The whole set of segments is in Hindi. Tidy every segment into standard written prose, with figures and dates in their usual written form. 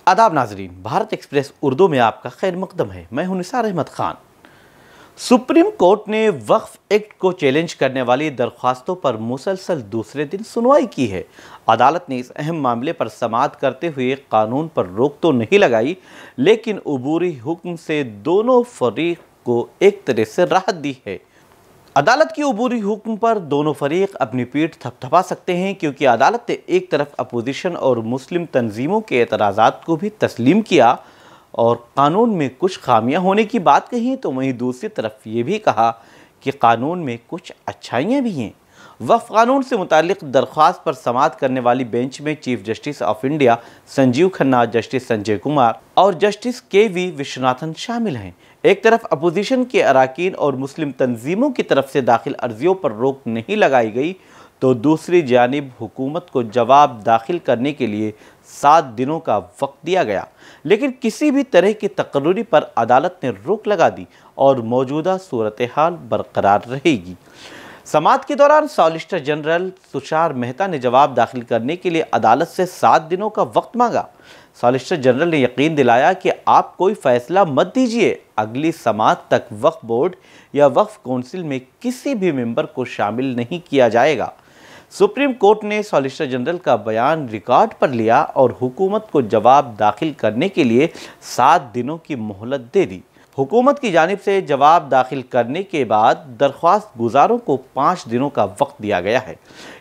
आदाब नाजरीन, भारत एक्सप्रेस उर्दू में आपका खैर मकदम है। मैं हूं निसार अहमद खान। सुप्रीम कोर्ट ने वक्फ एक्ट को चैलेंज करने वाली दरख्वास्तों पर मुसलसल दूसरे दिन सुनवाई की है। अदालत ने इस अहम मामले पर समाअत करते हुए कानून पर रोक तो नहीं लगाई, लेकिन अबूरी हुक्म से दोनों फरीक को एक तरह से राहत दी है। अदालत की अबूरी हुक्म पर दोनों फरीक अपनी पीठ थपथपा सकते हैं, क्योंकि अदालत ने एक तरफ अपोजिशन और मुस्लिम तंजीमों के एतराज़ात को भी तस्लीम किया और कानून में कुछ खामियां होने की बात कही, तो वहीं दूसरी तरफ ये भी कहा कि कानून में कुछ अच्छाइयां भी हैं। वक्फ कानून से मुतालिक दरख्वास्त पर समाअत करने वाली बेंच में chief justice of India Sanjeev Khanna, justice Sanjay Kumar और जस्टिस के.वी. विश्वनाथन शामिल हैं। एक तरफ अपोजिशन के अराकीन और मुस्लिम तंजीमों की तरफ से दाखिल अर्जियों पर रोक नहीं लगाई गई, तो दूसरी जानिब हुकूमत को जवाब दाखिल करने के लिए 7 दिनों का वक्त दिया गया, लेकिन किसी भी तरह की तकर्री पर अदालत ने रोक लगा दी और मौजूदा सूरत हाल बरकरार रहेगी। समाअत के दौरान सॉलिसिटर जनरल तुषार मेहता ने जवाब दाखिल करने के लिए अदालत से 7 दिनों का वक्त मांगा। सॉलिसिटर जनरल ने यकीन दिलाया कि आप कोई फैसला मत दीजिए, अगली समाअत तक वक्फ बोर्ड या वक्फ कौंसिल में किसी भी मेंबर को शामिल नहीं किया जाएगा। सुप्रीम कोर्ट ने सॉलिसिटर जनरल का बयान रिकॉर्ड पर लिया और हुकूमत को जवाब दाखिल करने के लिए 7 दिनों की मोहलत दे दी। हुकूमत की जानिब से जवाब दाखिल करने के बाद दरख्वास्त गुजारों को 5 दिनों का वक्त दिया गया है।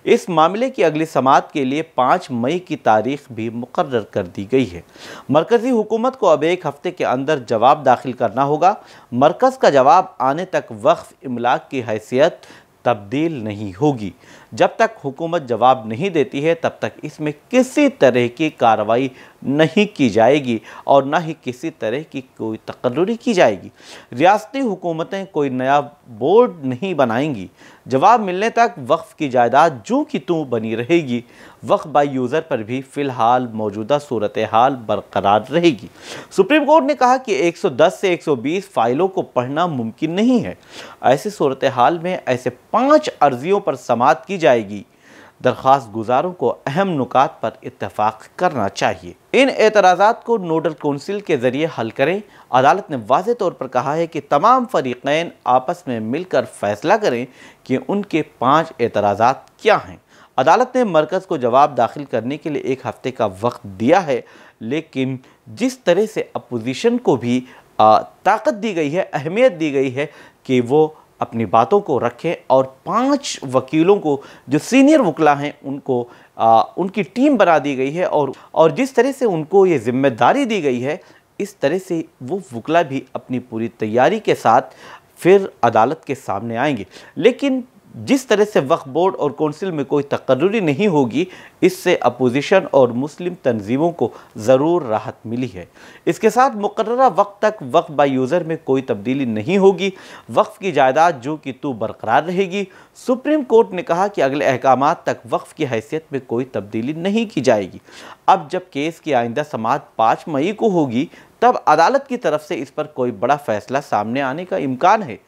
इस मामले की अगली समाअत के लिए 5 मई की तारीख भी मुकर्रर कर दी गई है। मरकज़ी हुकूमत को अब 1 हफ्ते के अंदर जवाब दाखिल करना होगा। मरकज़ का जवाब आने तक वक्फ इमलाक की हैसियत तब्दील नहीं होगी। जब तक हुकूमत जवाब नहीं देती है, तब तक इसमें किसी तरह की कार्रवाई नहीं की जाएगी और ना ही किसी तरह की कोई तकर्री की जाएगी। रियासती हुकूमतें कोई नया बोर्ड नहीं बनाएंगी। जवाब मिलने तक वक्फ की जायदाद जूं की तूं बनी रहेगी। वक्फ बाई यूज़र पर भी फ़िलहाल मौजूदा सूरत हाल बरकरार रहेगी। सुप्रीम कोर्ट ने कहा कि 110 से 120 फ़ाइलों को पढ़ना मुमकिन नहीं है। ऐसी सूरत हाल में ऐसे 5 अर्जियों पर समाअत की जाएगी। दरख्वास्त गुजारों को अहम नुकात पर इत्तफाक करना चाहिए। इन एतराज़ात को नोडल कौंसिल के ज़रिए हल करें। अदालत ने वाज़ेह तौर पर कहा है कि तमाम फ़रीक़ैन आपस में मिलकर फ़ैसला करें कि उनके 5 एतराज़ात क्या हैं। अदालत ने मरकज़ को जवाब दाखिल करने के लिए 1 हफ्ते का वक्त दिया है, लेकिन जिस तरह से अपोजिशन को भी ताकत दी गई है, अहमियत दी गई है कि वो अपनी बातों को रखें और 5 वकीलों को, जो सीनियर वकला हैं, उनको उनकी टीम बना दी गई है और जिस तरह से उनको ये जिम्मेदारी दी गई है, इस तरह से वो वकला भी अपनी पूरी तैयारी के साथ फिर अदालत के सामने आएंगे। लेकिन जिस तरह से वक्फ बोर्ड और कौंसिल में कोई तकर्री नहीं होगी, इससे अपोजिशन और मुस्लिम तंजीमों को ज़रूर राहत मिली है। इसके साथ मुकर्ररा वक्त तक वक्फ बाई यूज़र में कोई तब्दीली नहीं होगी। वक्फ की जायदाद जो कि तू बरकरार रहेगी। सुप्रीम कोर्ट ने कहा कि अगले अहकामात तक वक्फ की हैसियत में कोई तब्दीली नहीं की जाएगी। अब जब केस की आइंदा समाअत 5 मई को होगी, तब अदालत की तरफ से इस पर कोई बड़ा फैसला सामने आने का इम्कान है।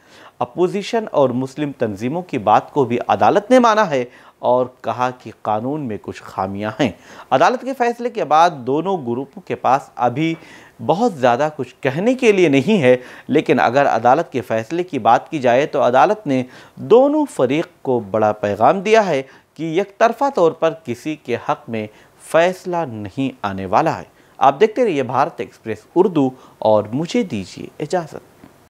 अपोजिशन और मुस्लिम तंजीमों की बात को भी अदालत ने माना है और कहा कि कानून में कुछ खामियां हैं। अदालत के फैसले के बाद दोनों ग्रुपों के पास अभी बहुत ज़्यादा कुछ कहने के लिए नहीं है, लेकिन अगर अदालत के फैसले की बात की जाए तो अदालत ने दोनों फरीक को बड़ा पैगाम दिया है कि यकतरफा तौर पर किसी के हक़ में फ़ैसला नहीं आने वाला है। आप देखते रहिए भारत एक्सप्रेस उर्दू और मुझे दीजिए इजाज़त।